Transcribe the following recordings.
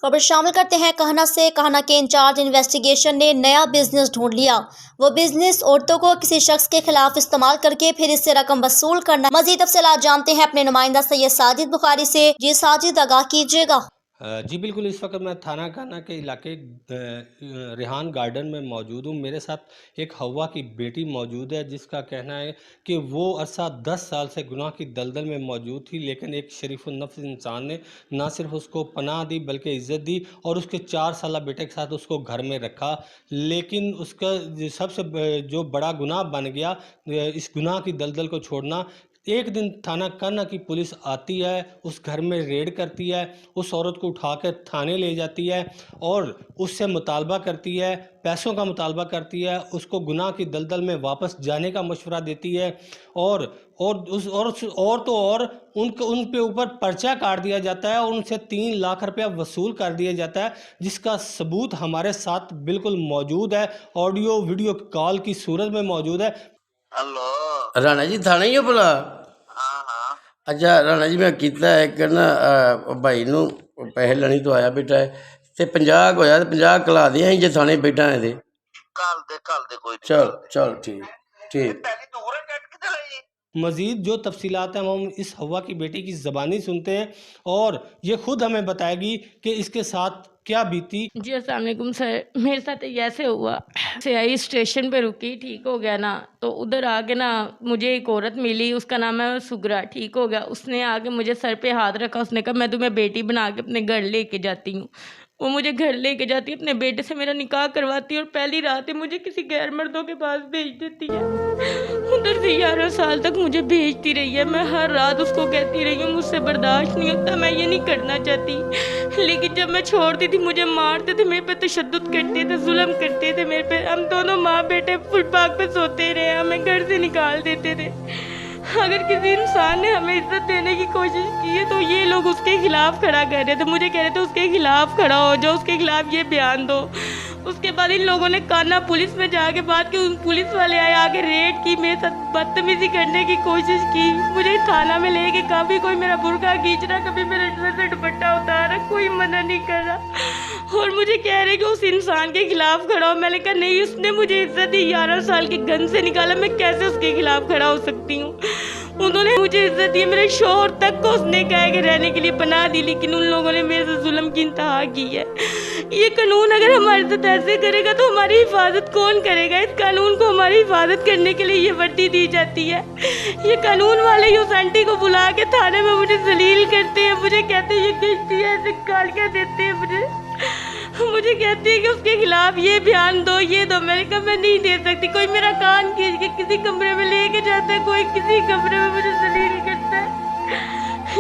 खबर शामिल करते हैं कहना से। कहना के इंचार्ज इन्वेस्टिगेशन ने नया बिजनेस ढूंढ लिया। वो बिजनेस औरतों को किसी शख्स के खिलाफ इस्तेमाल करके फिर इससे रकम वसूल करना। मजीद तफसीलात जानते हैं अपने नुमाइंदा सैयद साजिद बुखारी से। जी साजिद, आगाह कीजिएगा। जी बिल्कुल, इस वक्त मैं थाना काना के इलाके रेहान गार्डन में मौजूद हूँ। मेरे साथ एक हवा की बेटी मौजूद है, जिसका कहना है कि वो अरसा 10 साल से गुनाह की दलदल में मौजूद थी, लेकिन एक शरीफुल नफ्स इंसान ने ना सिर्फ उसको पनाह दी बल्कि इज़्ज़त दी और उसके 4 साला बेटे के साथ उसको घर में रखा। लेकिन उसका सबसे जो बड़ा गुनाह बन गया इस गुनाह की दलदल को छोड़ना। एक दिन थाना काना की पुलिस आती है, उस घर में रेड करती है, उस औरत को उठाकर थाने ले जाती है और उससे मुतालबा करती है, पैसों का मुतालबा करती है, उसको गुनाह की दलदल में वापस जाने का मशवरा देती है और उन पे ऊपर पर्चा काट दिया जाता है और उनसे 3 लाख रुपया वसूल कर दिया जाता है, जिसका सबूत हमारे साथ बिल्कुल मौजूद है, ऑडियो वीडियो कॉल की सूरत में मौजूद है। हेलो राणा जी थाने ही हो भला? हाँ हाँ अच्छा राणा जी, मैं किया एक ना भाई नू पैसे लेने तो आया बेटा है ते 50 होया ते 50 कला दिया जे थाने बैठा है ते कल दे कोई चल चल ठीक ठीक। पहली दूर है कट किधर है ये? मज़ीद जो तफसीलात हैं हम इस हवा की बेटी की ज़बानी सुनते हैं और ये खुद हमें बताएगी कि इसके साथ क्या बीती। जी अस्सलाम वालेकुम सर, मेरे साथ ऐसे हुआ। से आई स्टेशन पे रुकी, ठीक हो गया ना, तो उधर आके ना मुझे एक औरत मिली, उसका नाम है सुगरा। ठीक हो गया, उसने आके मुझे सर पे हाथ रखा, उसने कहा मैं तुम्हें बेटी बना के अपने घर लेके जाती हूँ। वो मुझे घर लेके जाती है, अपने बेटे से मेरा निकाह करवाती है और पहली रात ही मुझे किसी गैर मर्दों के पास भेज देती है। उधर से 11 साल तक मुझे भेजती रही है। मैं हर रात उसको कहती रही हूँ मुझसे बर्दाश्त नहीं होता, मैं ये नहीं करना चाहती। लेकिन जब मैं छोड़ती थी मुझे मारते थे, मेरे पे तशद्दुद करते थे, जुल्म करते थे मेरे पे। हम दोनों माँ बेटे फुटपाथ पे सोते रहे, हमें घर से निकाल देते थे। अगर किसी इंसान ने हमें इज्जत देने की कोशिश की है तो ये लोग उसके खिलाफ खड़ा कर रहे थे, मुझे कह रहे थे उसके खिलाफ खड़ा हो जाओ, उसके खिलाफ ये बयान दो। उसके बाद इन लोगों ने काना पुलिस में जाके बात की, उन पुलिस वाले आए, आके रेड की, मेरे साथ बदतमीजी करने की कोशिश की, मुझे थाना में लेके काफ़ी कोई मेरा बुर्का खींच रहा, कभी मेरे ड्रेस से दुपट्टा उतारा, कोई मना नहीं कर रहा और मुझे कह रहे कि उस इंसान के खिलाफ खड़ा हो। मैंने कहा नहीं, उसने मुझे इज्जत दी, 11 साल के गन से निकाला, मैं कैसे उसके खिलाफ खड़ा हो सकती हूँ। उन्होंने मुझे इज्जत दी, मेरे शोहर तक को उसने कहा कि रहने के लिए पनाह दी, लेकिन उन लोगों ने मेरे से जुल्म की इंतहा की है। ये कानून अगर हमारे साथ ऐसे करेगा तो हमारी हिफाजत कौन करेगा? इस कानून को हमारी हिफाजत करने के लिए ये वर्दी दी जाती है। ये कानून वाले ही उस आंटी को बुला के थाने में मुझे जलील करते हैं, मुझे कहते हैं ये किश्ती है, ऐसे गालियाँ देते हैं मुझे कहती है कि उसके खिलाफ ये बयान दो, ये दो। मैंने कहा मैं नहीं दे सकती। कोई मेरा कान खींच के किसी कमरे में लेके जाता है, कोई किसी कमरे में मुझे जलील करता है।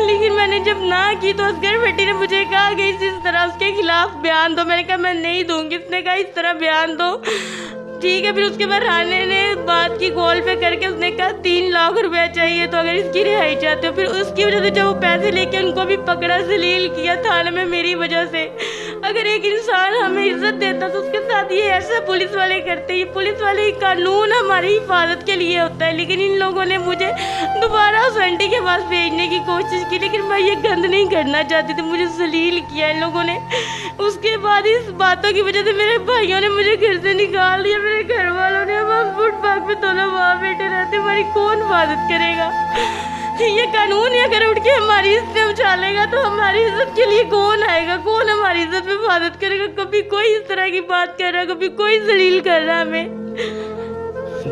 लेकिन मैंने जब ना की तो असगर बेटी ने मुझे कहा कि इस तरह उसके खिलाफ बयान दो। मैंने कहा मैं नहीं दूंगी। उसने कहा इस तरह बयान दो, ठीक है। फिर उसके बाद राणे ने बात की कॉल पे करके, उसने कहा 3 लाख रुपया चाहिए तो अगर इसकी रिहाई चाहते हो। फिर उसकी वजह से जब वो पैसे लेके उनको भी पकड़ा, जलील किया थाने में मेरी वजह से। अगर एक इंसान हमें इज्जत देता तो उसके साथ ये ऐसा पुलिस वाले करते। ये पुलिस वाले कानून हमारी हिफाजत के लिए होता है, लेकिन इन लोगों ने मुझे दोबारा उस आंटी के पास भेजने की कोशिश की, लेकिन मैं ये गंद नहीं करना चाहती थी। मुझे जलील किया इन लोगों ने। उसके बाद इस बातों की वजह से मेरे भाइयों ने मुझे घर से निकाल दिया, मेरे घर वालों ने। हम फुटपाथ पे दोनों माँ बेटे रहते, हमारी कौन हिफाजत करेगा? ये कानून ही अगर उठ के हमारी इज्जत उछालेगा तो हमारी इज्जत के लिए कौन आएगा? कौन हमारी इज्जत में हिफाजत करेगा? कभी कोई इस तरह की बात कर रहा है, कभी कोई जलील कर रहा है हमें।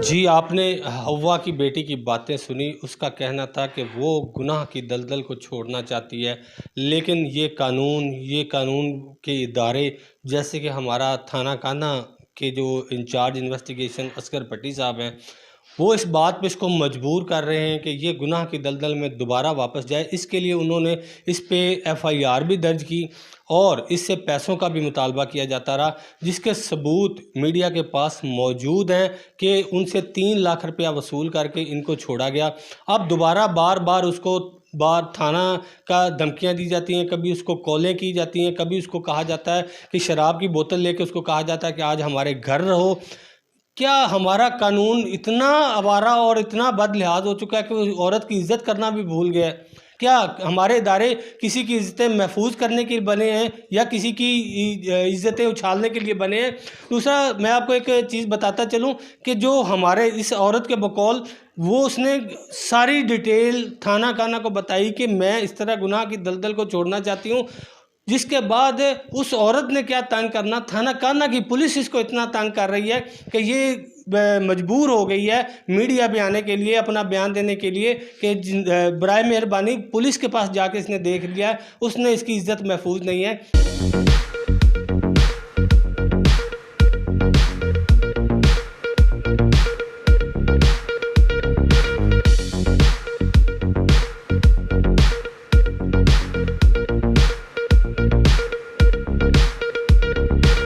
जी आपने हवा की बेटी की बातें सुनी। उसका कहना था कि वो गुनाह की दलदल को छोड़ना चाहती है, लेकिन ये कानून के इदारे जैसे कि हमारा थाना काना के जो इंचार्ज इन्वेस्टिगेशन असगर भट्टी साहब हैं, वो इस बात पे इसको मजबूर कर रहे हैं कि ये गुनाह की दलदल में दोबारा वापस जाए। इसके लिए उन्होंने इस पे FIR भी दर्ज की और इससे पैसों का भी मुतालबा किया जाता रहा, जिसके सबूत मीडिया के पास मौजूद हैं कि उनसे 3 लाख रुपया वसूल करके इनको छोड़ा गया। अब दोबारा बार बार उसको थाना का धमकियां दी जाती हैं, कभी उसको कॉलें की जाती हैं, कभी उसको कहा जाता है कि शराब की बोतल लेके उसको कहा जाता है कि आज हमारे घर रहो। क्या हमारा कानून इतना आवारा और इतना बद लिहाज हो चुका है कि वो औरत की इज्जत करना भी भूल गया है کیا ہمارے ادارے کسی کی عزتیں محفوظ کرنے کے لیے بنے ہیں یا کسی کی عزتیں اچھالنے کے لیے بنے ہیں؟ دوسرا میں آپ کو ایک چیز بتاتا چلوں کہ جو ہمارے اس عورت کے بقول وہ اس نے ساری ڈیٹیل تھانہ کانا کو بتائی کہ میں اس طرح گناہ کی دلدل کو چھوڑنا چاہتی ہوں، جس کے بعد اس عورت نے کیا تنگ کرنا، تھانہ کانا کی پولیس اس کو اتنا تنگ کر رہی ہے کہ یہ مجبور ہو گئی ہے میڈیا پہ آنے کے لیے، اپنا بیان دینے کے لیے کہ برائے مہربانی پولیس کے پاس جا کے اس نے دیکھ لیا ہے، اس نے اس کی عزت محفوظ نہیں ہے۔